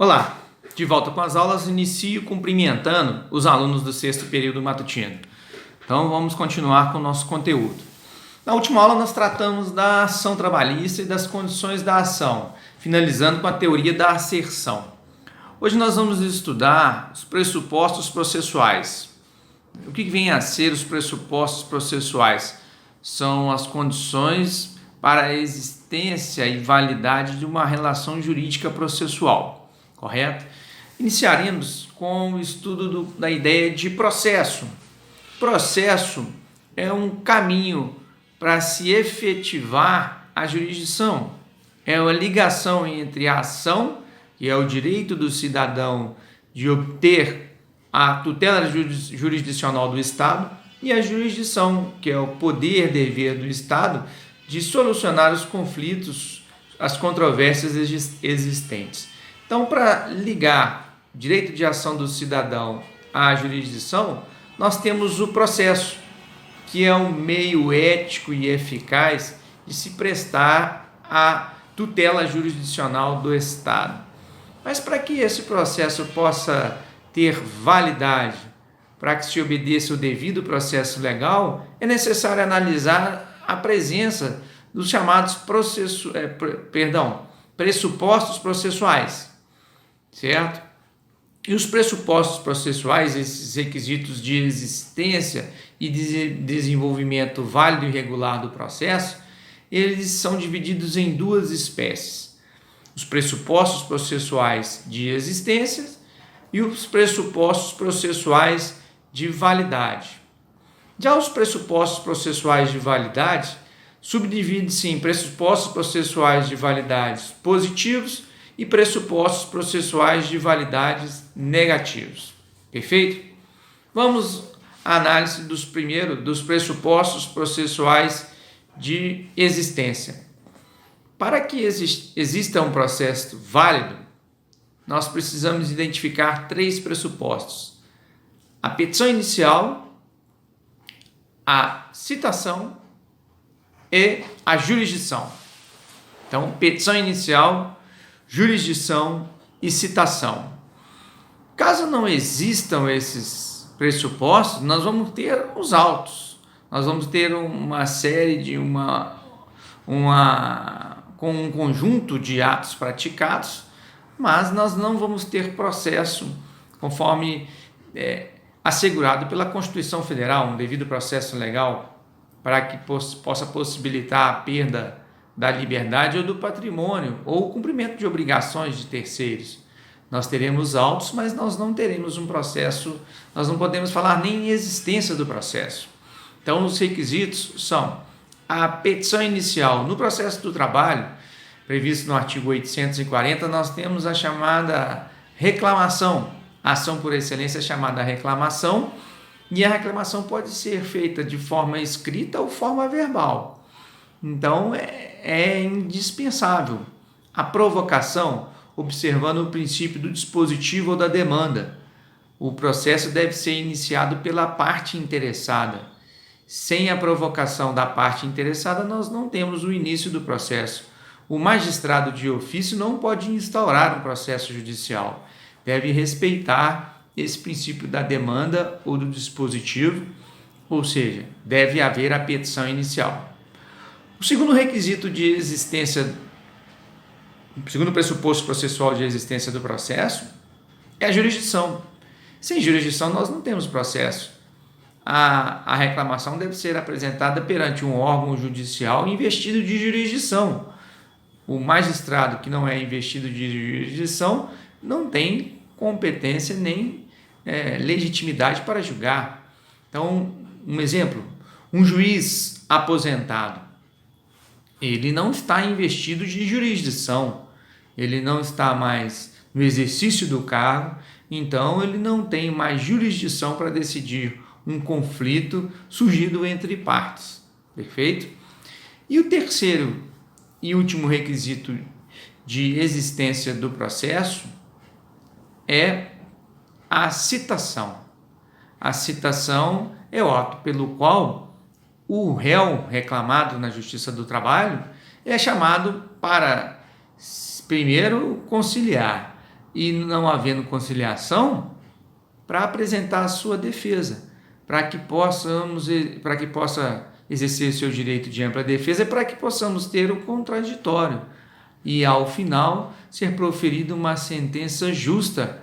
Olá, de volta com as aulas, inicio cumprimentando os alunos do sexto período matutino. Então vamos continuar com o nosso conteúdo. Na última aula nós tratamos da ação trabalhista e das condições da ação, finalizando com a teoria da asserção. Hoje nós vamos estudar os pressupostos processuais. O que vem a ser os pressupostos processuais? São as condições para a existência e validade de uma relação jurídica processual, correto? Iniciaremos com o estudo da ideia de processo. Processo é um caminho para se efetivar a jurisdição. É uma ligação entre a ação, que é o direito do cidadão de obter a tutela jurisdicional do Estado, e a jurisdição, que é o poder dever do Estado de solucionar os conflitos, as controvérsias existentes. Então, para ligar o direito de ação do cidadão à jurisdição, nós temos o processo, que é um meio ético e eficaz de se prestar à tutela jurisdicional do Estado. Mas para que esse processo possa ter validade, para que se obedeça o devido processo legal, é necessário analisar a presença dos chamados pressupostos processuais, certo? E os pressupostos processuais, esses requisitos de existência e de desenvolvimento válido e regular do processo, eles são divididos em duas espécies: os pressupostos processuais de existência e os pressupostos processuais de validade. Já os pressupostos processuais de validade subdivide-se em pressupostos processuais de validade positivos e pressupostos processuais de validades negativos. Perfeito? Vamos à análise dos pressupostos processuais de existência. Para que exista um processo válido, nós precisamos identificar três pressupostos: a petição inicial, a citação e a jurisdição. Então, petição inicial, jurisdição e citação. Caso não existam esses pressupostos, nós vamos ter os autos. Nós vamos ter uma série de com um conjunto de atos praticados, mas nós não vamos ter processo conforme assegurado pela Constituição Federal, um devido processo legal para que possa possibilitar a perda da liberdade ou do patrimônio ou o cumprimento de obrigações de terceiros. Nós teremos autos, mas nós não teremos um processo, nós não podemos falar nem em existência do processo. Então, os requisitos são a petição inicial. No processo do trabalho, previsto no artigo 840, nós temos a chamada reclamação. A ação por excelência é chamada reclamação, e a reclamação pode ser feita de forma escrita ou forma verbal. Então, é indispensável a provocação, observando o princípio do dispositivo ou da demanda. O processo deve ser iniciado pela parte interessada. Sem a provocação da parte interessada, nós não temos o início do processo. O magistrado de ofício não pode instaurar um processo judicial. Deve respeitar esse princípio da demanda ou do dispositivo, ou seja, deve haver a petição inicial. O segundo requisito de existência, o segundo pressuposto processual de existência do processo é a jurisdição. Sem jurisdição nós não temos processo. A reclamação deve ser apresentada perante um órgão judicial investido de jurisdição. O magistrado que não é investido de jurisdição não tem competência nem legitimidade para julgar. Então, um exemplo: um juiz aposentado, ele não está investido de jurisdição, ele não está mais no exercício do cargo, então ele não tem mais jurisdição para decidir um conflito surgido entre partes. Perfeito? E o terceiro e último requisito de existência do processo é a citação. A citação é o ato pelo qual o réu reclamado na Justiça do Trabalho é chamado para, primeiro, conciliar, e não havendo conciliação, para apresentar a sua defesa, para que possa exercer seu direito de ampla defesa, para que possamos ter o contraditório e, ao final, ser proferida uma sentença justa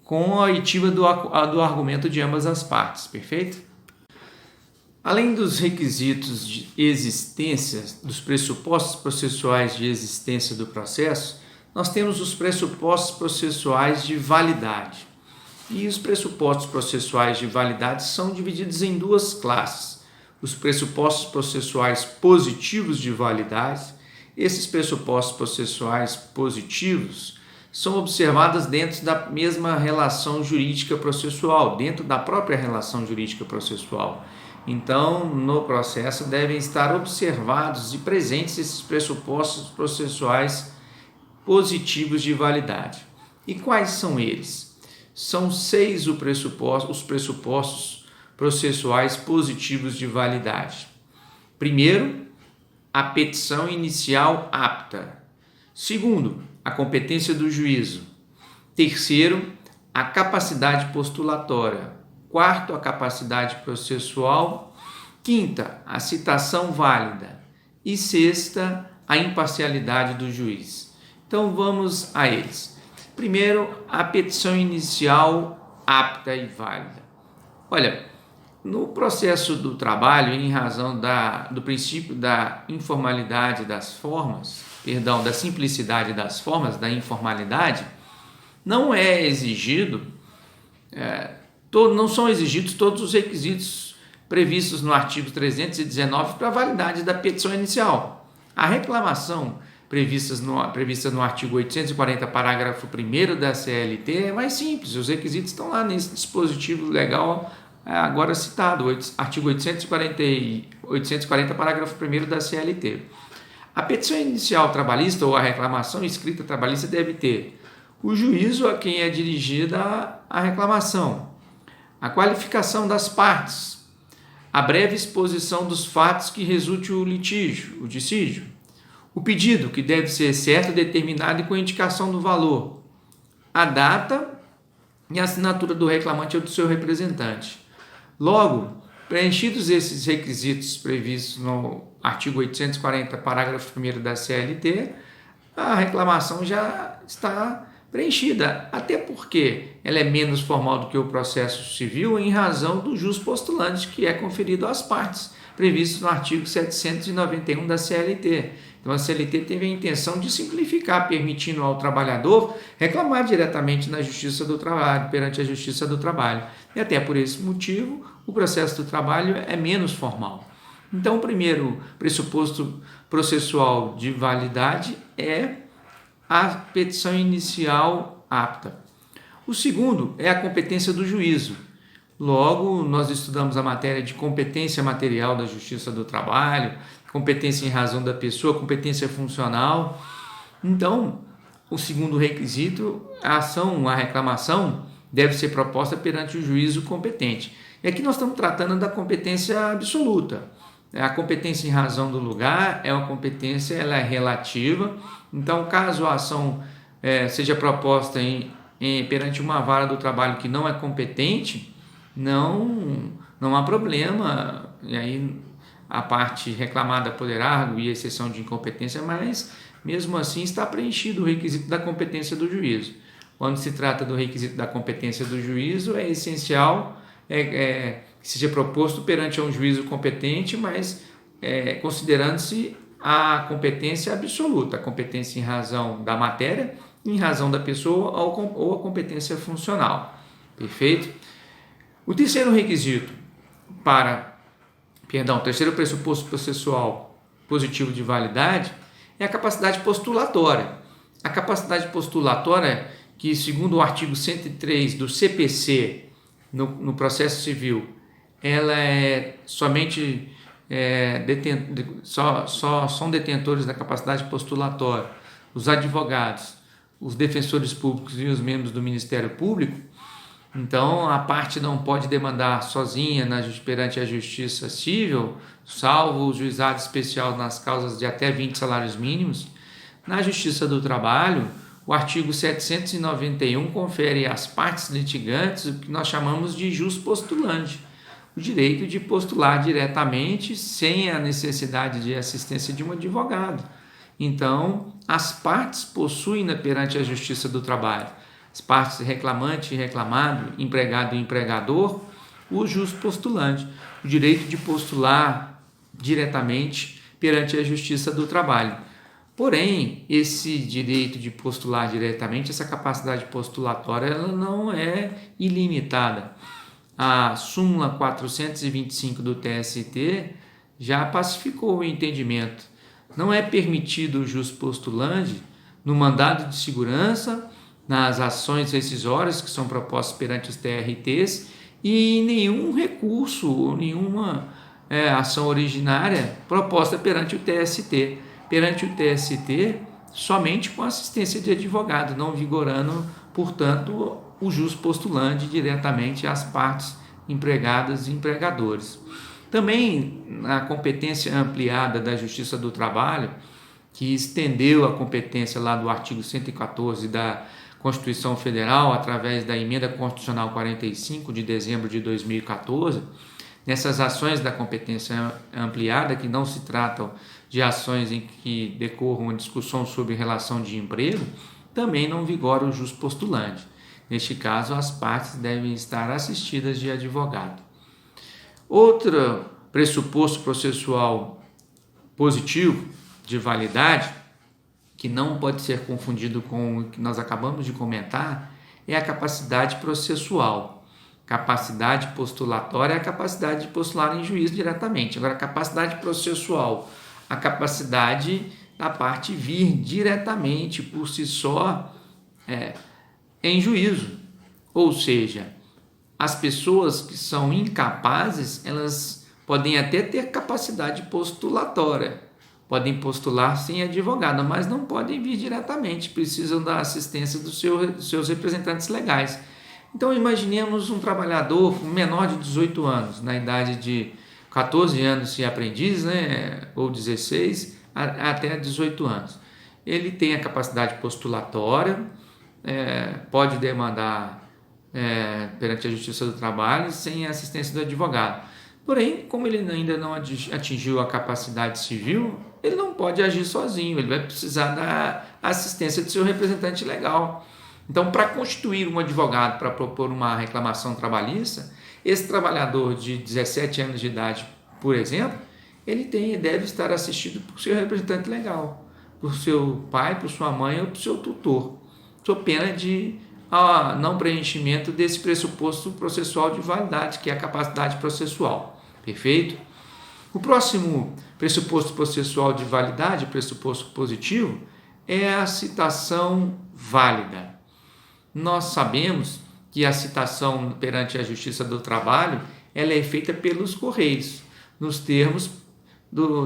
com a oitiva do argumento de ambas as partes, perfeito? Além dos requisitos de existência, dos pressupostos processuais de existência do processo, nós temos os pressupostos processuais de validade. E os pressupostos processuais de validade são divididos em duas classes. Os pressupostos processuais positivos de validade. Esses pressupostos processuais positivos são observados dentro da mesma relação jurídica processual, dentro da própria relação jurídica processual. Então, no processo devem estar observados e presentes esses pressupostos processuais positivos de validade. E quais são eles? São 6 os pressupostos processuais positivos de validade. Primeiro, a petição inicial apta. Segundo, a competência do juízo. Terceiro, a capacidade postulatória. Quarto, a capacidade processual. Quinta, a citação válida. E sexta, a imparcialidade do juiz. Então vamos a eles. Primeiro, a petição inicial apta e válida. Olha, no processo do trabalho, em razão do princípio da informalidade das formas, da simplicidade das formas, da informalidade, não é exigido, não são exigidos todos os requisitos previstos no artigo 319 para a validade da petição inicial. A reclamação prevista no artigo 840, parágrafo 1º da CLT é mais simples, os requisitos estão lá nesse dispositivo legal agora citado, artigo 840, parágrafo 1º da CLT. A petição inicial trabalhista ou a reclamação escrita trabalhista deve ter o juízo a quem é dirigida a reclamação, a qualificação das partes, a breve exposição dos fatos que resulte o litígio, o dissídio, o pedido, que deve ser certo, determinado e com indicação do valor, a data e a assinatura do reclamante ou do seu representante. Logo, preenchidos esses requisitos previstos no artigo 840, parágrafo 1º da CLT, a reclamação já está preenchida, até porque ela é menos formal do que o processo civil em razão do jus postulante que é conferido às partes, previsto no artigo 791 da CLT. Então, a CLT teve a intenção de simplificar, permitindo ao trabalhador reclamar diretamente na Justiça do Trabalho, perante a Justiça do Trabalho. E até por esse motivo, o processo do trabalho é menos formal. Então, o primeiro pressuposto processual de validade é a petição inicial apta. O segundo é a competência do juízo. Logo, nós estudamos a matéria de competência material da Justiça do Trabalho, competência em razão da pessoa, competência funcional. Então, o segundo requisito, a reclamação deve ser proposta perante o juízo competente. E aqui nós estamos tratando da competência absoluta. A competência em razão do lugar é uma competência, ela é relativa. Então, caso a ação seja proposta perante uma vara do trabalho que não é competente, não há problema, e aí a parte reclamada poderá arguir exceção de incompetência, mas mesmo assim está preenchido o requisito da competência do juízo. Quando se trata do requisito da competência do juízo, é essencial que seja proposto perante um juízo competente, mas considerando-se a competência absoluta, a competência em razão da matéria, em razão da pessoa ou a competência funcional. Perfeito? O terceiro requisito o terceiro pressuposto processual positivo de validade é a capacidade postulatória. A capacidade postulatória, que segundo o artigo 103 do CPC, no processo civil, ela é somente são detentores da capacidade postulatória os advogados, os defensores públicos e os membros do Ministério Público. Então, a parte não pode demandar sozinha perante a Justiça Civil, salvo o juizado especial nas causas de até 20 salários mínimos. Na Justiça do Trabalho, o artigo 791 confere às partes litigantes o que nós chamamos de jus postulante, o direito de postular diretamente sem a necessidade de assistência de um advogado. Então, as partes possuem perante a Justiça do Trabalho, as partes reclamante e reclamado, empregado e empregador, o jus postulante, o direito de postular diretamente perante a Justiça do Trabalho. Porém, esse direito de postular diretamente, essa capacidade postulatória, ela não é ilimitada. A súmula 425 do TST já pacificou o entendimento. Não é permitido o jus postulante no mandado de segurança, nas ações rescisórias que são propostas perante os TRTs e em nenhum recurso ou nenhuma ação originária proposta perante o TST. Perante o TST, somente com assistência de advogado, não vigorando, portanto, o jus postulante diretamente às partes empregadas e empregadores. Também a competência ampliada da Justiça do Trabalho, que estendeu a competência lá do artigo 114 da Constituição Federal, através da Emenda Constitucional 45 de dezembro de 2014, nessas ações da competência ampliada, que não se tratam de ações em que decorra uma discussão sobre relação de emprego, também não vigora o jus postulante. Neste caso, as partes devem estar assistidas de advogado. Outro pressuposto processual positivo de validade, que não pode ser confundido com o que nós acabamos de comentar, é a capacidade processual. Capacidade postulatória é a capacidade de postular em juízo diretamente. Agora, a capacidade processual, a capacidade da parte vir diretamente por si só em juízo. Ou seja, as pessoas que são incapazes, elas podem até ter capacidade postulatória, podem postular sem advogado, mas não podem vir diretamente, precisam da assistência dos seus representantes legais. Então, imaginemos um trabalhador menor de 18 anos, na idade de 14 anos se aprendiz, ou 16, até 18 anos. Ele tem a capacidade postulatória, pode demandar perante a Justiça do Trabalho sem a assistência do advogado. Porém, como ele ainda não atingiu a capacidade civil, ele não pode agir sozinho, ele vai precisar da assistência do seu representante legal. Então, para constituir um advogado para propor uma reclamação trabalhista, esse trabalhador de 17 anos de idade, por exemplo, ele deve estar assistido por seu representante legal, por seu pai, por sua mãe ou por seu tutor, sob pena de não preenchimento desse pressuposto processual de validade, que é a capacidade processual. Perfeito? O próximo pressuposto processual de validade, pressuposto positivo, é a citação válida. Nós sabemos que a citação perante a Justiça do Trabalho ela é feita pelos Correios, nos termos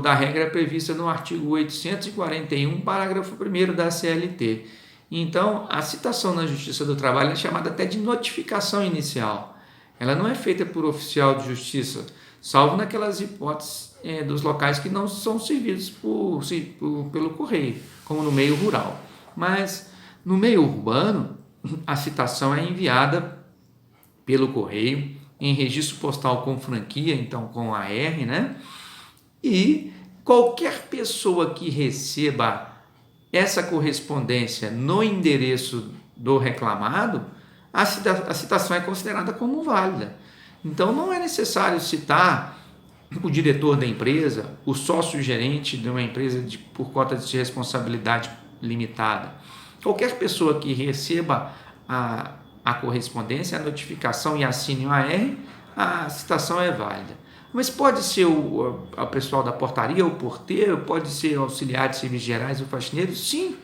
da regra prevista no artigo 841, parágrafo 1º da CLT. Então, a citação na Justiça do Trabalho é chamada até de notificação inicial. Ela não é feita por oficial de justiça, salvo naquelas hipóteses dos locais que não são servidos pelo Correio, como no meio rural. Mas, no meio urbano, a citação é enviada pelo Correio, em registro postal com franquia, então com AR, E qualquer pessoa que receba essa correspondência no endereço do reclamado, a citação é considerada como válida. Então, não é necessário citar o diretor da empresa, o sócio-gerente de uma empresa por cota de responsabilidade limitada. Qualquer pessoa que receba a correspondência, a notificação e assine o AR, a citação é válida. Mas pode ser o pessoal da portaria, o porteiro, pode ser auxiliar de serviços gerais, o faxineiro, sim,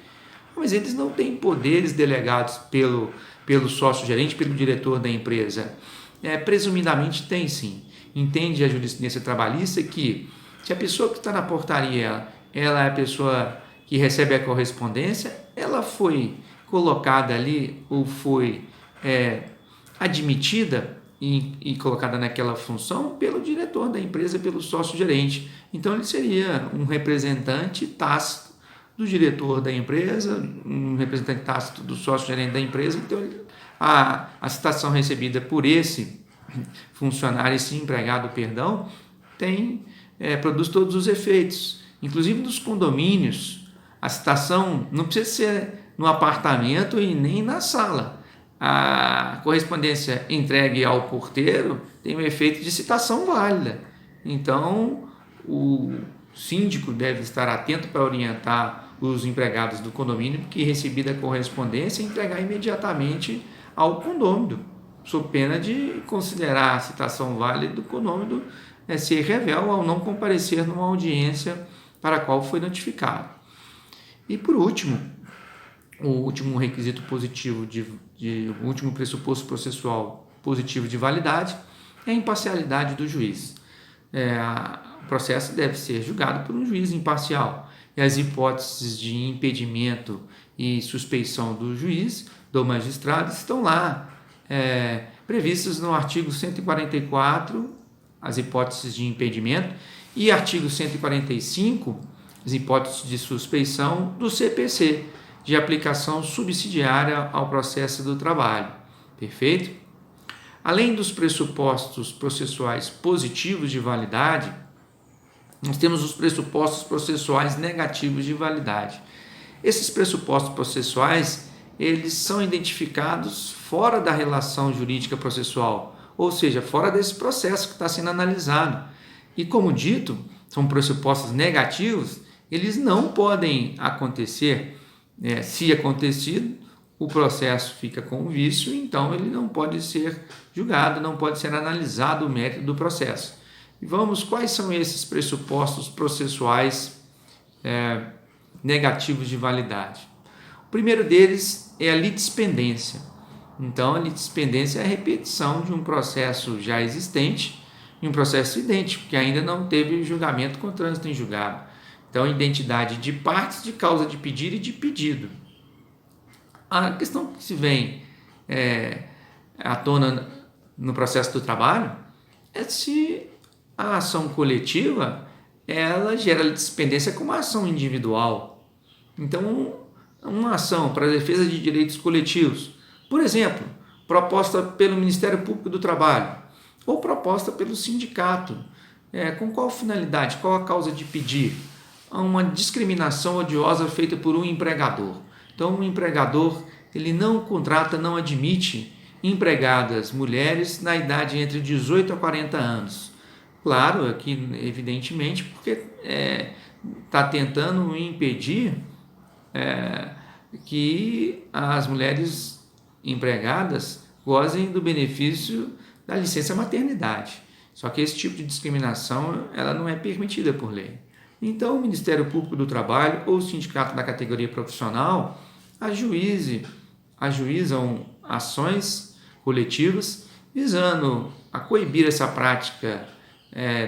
mas eles não têm poderes delegados pelo sócio-gerente, pelo diretor da empresa. Presumidamente tem sim. Entende a jurisprudência trabalhista que se a pessoa que está na portaria, ela é a pessoa que recebe a correspondência, ela foi colocada ali ou foi admitida e colocada naquela função pelo diretor da empresa, pelo sócio-gerente. Então, ele seria um representante tácito do diretor da empresa, um representante tácito do sócio-gerente da empresa. Então, a citação recebida por esse funcionário, esse empregado, perdão, produz todos os efeitos. Inclusive nos condomínios, a citação não precisa ser no apartamento e nem na sala. A correspondência entregue ao porteiro tem o efeito de citação válida. Então, o síndico deve estar atento para orientar os empregados do condomínio que recebida a correspondência entregar imediatamente ao condômino, sob pena de considerar a citação válida do condômino ser revel ao não comparecer numa audiência para a qual foi notificado. E por último, o último requisito positivo, o último pressuposto processual positivo de validade é a imparcialidade do juiz. O processo deve ser julgado por um juiz imparcial e as hipóteses de impedimento e suspeição do juiz, do magistrado, estão lá previstas no artigo 144, as hipóteses de impedimento, e artigo 145, as hipóteses de suspeição do CPC, de aplicação subsidiária ao processo do trabalho. Perfeito? Além dos pressupostos processuais positivos de validade, nós temos os pressupostos processuais negativos de validade. Esses pressupostos processuais, eles são identificados fora da relação jurídica processual, ou seja, fora desse processo que está sendo analisado. E como dito, são pressupostos negativos, eles não podem acontecer. Se acontecido, o processo fica com vício, então ele não pode ser julgado, não pode ser analisado o mérito do processo. E quais são esses pressupostos processuais negativos de validade? O primeiro deles é a litispendência. Então, a litispendência é a repetição de um processo já existente em um processo idêntico, que ainda não teve julgamento com trânsito em julgado. Então, identidade de partes, de causa de pedir e de pedido. A questão que se vem à tona no processo do trabalho é se a ação coletiva ela gera litispendência como uma ação individual. Então, uma ação para a defesa de direitos coletivos, por exemplo, proposta pelo Ministério Público do Trabalho ou proposta pelo sindicato, com qual finalidade, qual a causa de pedir? Uma discriminação odiosa feita por um empregador. Então, o empregador ele não contrata, não admite empregadas mulheres na idade entre 18 a 40 anos. Claro, aqui evidentemente, porque está tentando impedir que as mulheres empregadas gozem do benefício da licença maternidade. Só que esse tipo de discriminação ela não é permitida por lei. Então, o Ministério Público do Trabalho ou o sindicato da categoria profissional ajuizam ações coletivas visando a coibir essa prática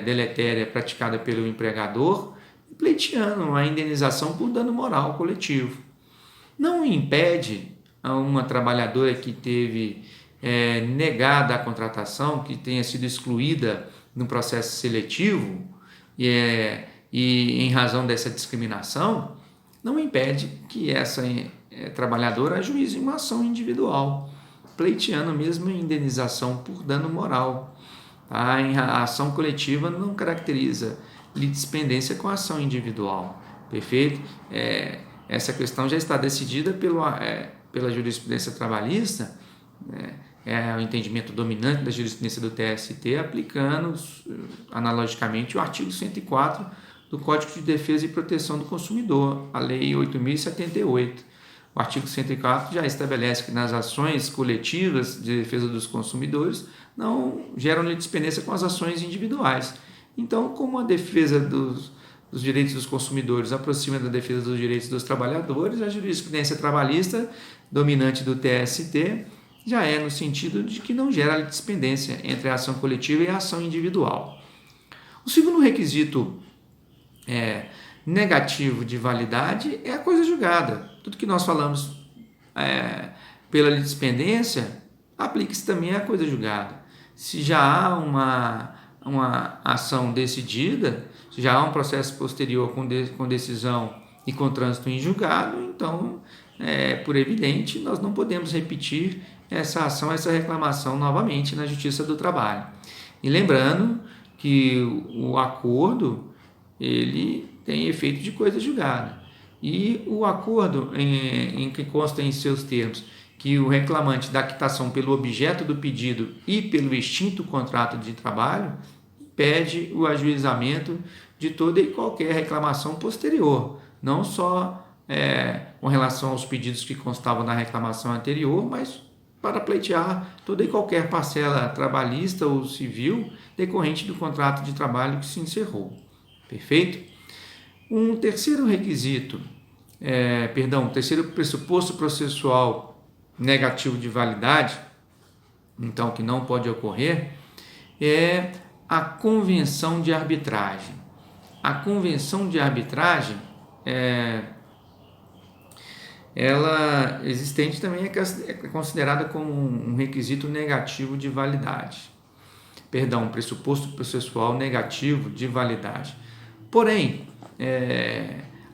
deletéria praticada pelo empregador e pleiteando a indenização por dano moral coletivo. Não impede a uma trabalhadora que teve negada a contratação, que tenha sido excluída no processo seletivo e em razão dessa discriminação, não impede que essa trabalhadora ajuize uma ação individual, pleiteando mesmo a indenização por dano moral. A ação coletiva não caracteriza litispendência com a ação individual. Perfeito? Essa questão já está decidida pela jurisprudência trabalhista, o entendimento dominante da jurisprudência do TST, aplicando analogicamente o artigo 104 do Código de Defesa e Proteção do Consumidor, a Lei 8.078. O artigo 104 já estabelece que nas ações coletivas de defesa dos consumidores não geram litispendência com as ações individuais. Então, como a defesa dos direitos dos consumidores aproxima da defesa dos direitos dos trabalhadores, a jurisprudência trabalhista dominante do TST já é no sentido de que não gera litispendência entre a ação coletiva e a ação individual. O segundo requisito negativo de validade é a coisa julgada. Tudo que nós falamos pela litispendência aplica-se também à coisa julgada. Se já há uma ação decidida, se já há um processo posterior com decisão e com trânsito em julgado, então, por evidente, nós não podemos repetir essa ação, essa reclamação novamente na Justiça do Trabalho. E lembrando que o acordo, ele tem efeito de coisa julgada. E o acordo em que consta em seus termos que o reclamante dá quitação pelo objeto do pedido e pelo extinto contrato de trabalho, impede o ajuizamento de toda e qualquer reclamação posterior, não só com relação aos pedidos que constavam na reclamação anterior, mas para pleitear toda e qualquer parcela trabalhista ou civil decorrente do contrato de trabalho que se encerrou. Perfeito? Um terceiro requisito, terceiro pressuposto processual negativo de validade, então que não pode ocorrer, é a convenção de arbitragem. A convenção de arbitragem, ela existente também é considerada como um requisito negativo de validade. Pressuposto processual negativo de validade. Porém,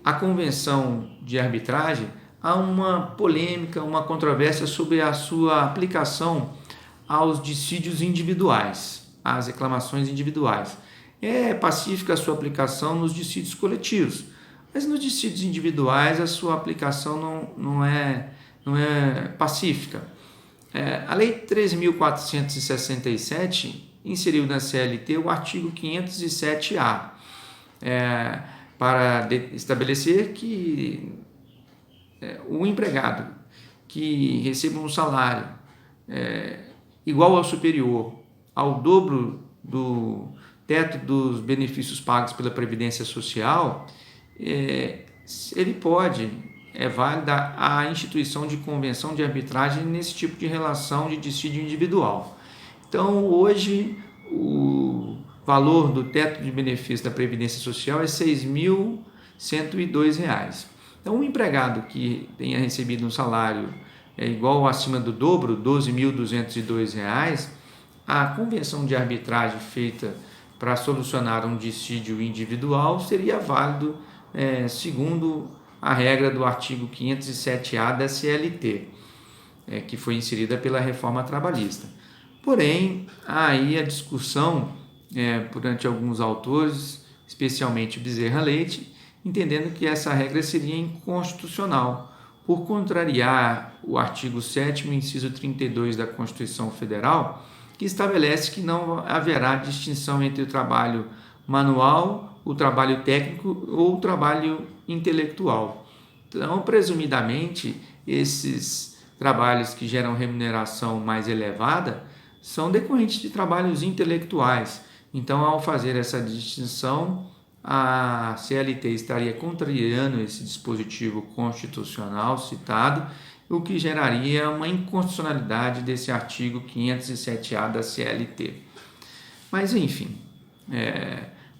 a convenção de arbitragem, há uma polêmica, uma controvérsia sobre a sua aplicação aos dissídios individuais, às reclamações individuais. É pacífica a sua aplicação nos dissídios coletivos, mas nos dissídios individuais a sua aplicação não é pacífica. A Lei 13.467 inseriu na CLT o artigo 507-A, para estabelecer que o empregado que receba um salário igual ou superior ao dobro do teto dos benefícios pagos pela Previdência Social, ele pode, é válida a instituição de convenção de arbitragem nesse tipo de relação de dissídio individual. Então, hoje, o valor do teto de benefício da Previdência Social é R$ 6.102. Então, um empregado que tenha recebido um salário igual ou acima do dobro, R$ 12.202, a convenção de arbitragem feita para solucionar um dissídio individual seria válido segundo a regra do artigo 507-A da CLT, que foi inserida pela reforma trabalhista. Porém, há aí a discussão perante alguns autores, especialmente Bezerra Leite, entendendo que essa regra seria inconstitucional, por contrariar o artigo 7º, inciso 32 da Constituição Federal, que estabelece que não haverá distinção entre o trabalho manual, o trabalho técnico ou o trabalho intelectual. Então, presumidamente, esses trabalhos que geram remuneração mais elevada são decorrentes de trabalhos intelectuais. Então, ao fazer essa distinção, a CLT estaria contrariando esse dispositivo constitucional citado, o que geraria uma inconstitucionalidade desse artigo 507-A da CLT. Mas, enfim,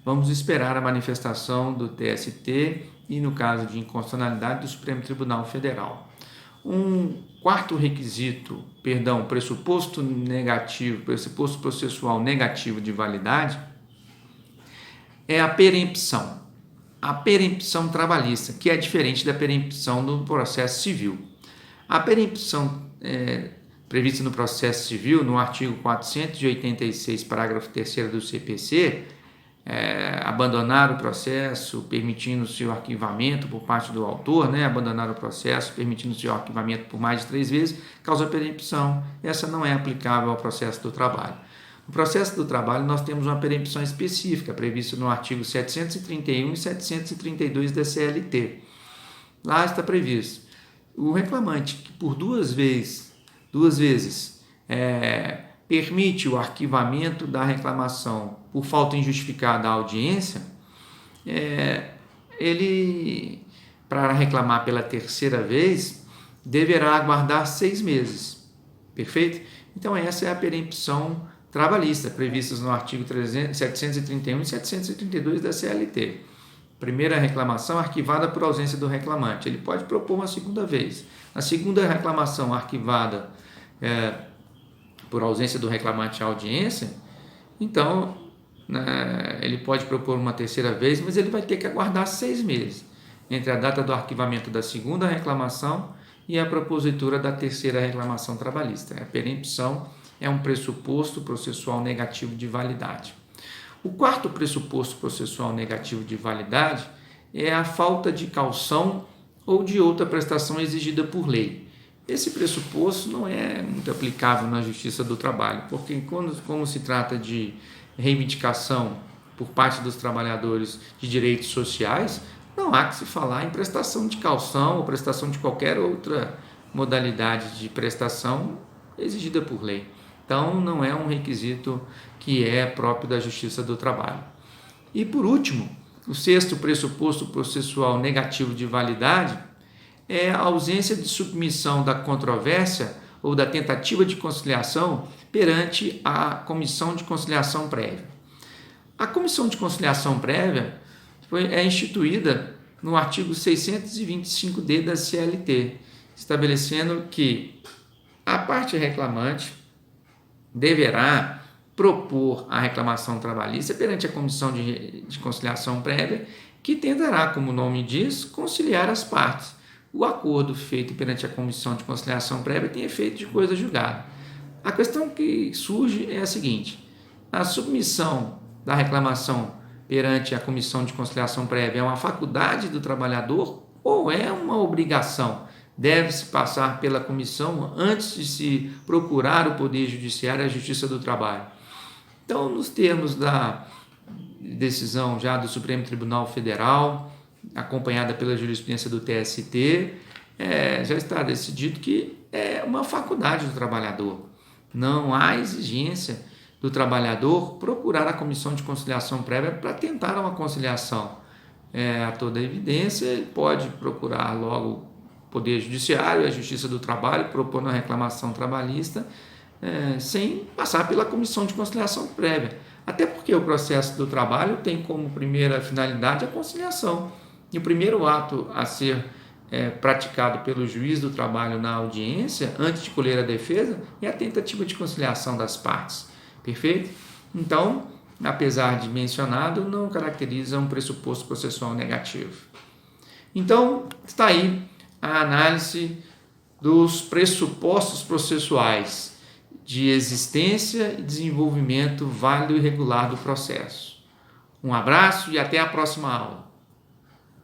vamos esperar a manifestação do TST e, no caso de inconstitucionalidade, do Supremo Tribunal Federal. Um quarto requisito, pressuposto processual negativo de validade, é a perempção. A perempção trabalhista, que é diferente da perempção do processo civil. A perempção prevista no processo civil, no artigo 486, parágrafo 3º do CPC, abandonar o processo, permitindo o seu arquivamento por parte do autor, abandonar o processo, permitindo o seu arquivamento por mais de 3 vezes, causa perempção. Essa não é aplicável ao processo do trabalho. No processo do trabalho, nós temos uma perempção específica, prevista no artigo 731 e 732 da CLT. Lá está previsto: o reclamante que por duas vezes permite o arquivamento da reclamação por falta injustificada à audiência, ele, para reclamar pela terceira vez, deverá aguardar 6 meses. Perfeito? Então, essa é a perempção trabalhista, previstas no artigo 731 e 732 da CLT. Primeira reclamação arquivada por ausência do reclamante. Ele pode propor uma segunda vez. A segunda reclamação arquivada por ausência do reclamante à audiência, então ele pode propor uma terceira vez, mas ele vai ter que aguardar 6 meses. entre a data do arquivamento da segunda reclamação e a propositura da terceira reclamação trabalhista. A perempção é um pressuposto processual negativo de validade. O quarto pressuposto processual negativo de validade é a falta de caução ou de outra prestação exigida por lei. Esse pressuposto não é muito aplicável na Justiça do Trabalho, porque como se trata de reivindicação por parte dos trabalhadores de direitos sociais, não há que se falar em prestação de caução ou prestação de qualquer outra modalidade de prestação exigida por lei. Então, não é um requisito que é próprio da Justiça do Trabalho. E, por último, o sexto pressuposto processual negativo de validade é a ausência de submissão da controvérsia ou da tentativa de conciliação perante a Comissão de Conciliação Prévia. A Comissão de Conciliação Prévia é instituída no artigo 625-D da CLT, estabelecendo que a parte reclamante deverá propor a reclamação trabalhista perante a Comissão de Conciliação Prévia, que tentará, como o nome diz, conciliar as partes. O acordo feito perante a Comissão de Conciliação Prévia tem efeito de coisa julgada. A questão que surge é a seguinte: a submissão da reclamação perante a Comissão de Conciliação Prévia é uma faculdade do trabalhador ou é uma obrigação? Deve-se passar pela comissão antes de se procurar o Poder Judiciário e a Justiça do Trabalho. Então, nos termos da decisão já do Supremo Tribunal Federal, acompanhada pela jurisprudência do TST, já está decidido que é uma faculdade do trabalhador. Não há exigência do trabalhador procurar a Comissão de Conciliação Prévia para tentar uma conciliação. A toda evidência, ele pode procurar logo o Poder Judiciário e a Justiça do Trabalho, propondo uma reclamação trabalhista, sem passar pela Comissão de Conciliação Prévia. Até porque o processo do trabalho tem como primeira finalidade a conciliação. E o primeiro ato a ser praticado pelo juiz do trabalho na audiência, antes de colher a defesa, é a tentativa de conciliação das partes. Perfeito? Então, apesar de mencionado, não caracteriza um pressuposto processual negativo. Então, está aí a análise dos pressupostos processuais de existência e desenvolvimento válido e regular do processo. Um abraço e até a próxima aula.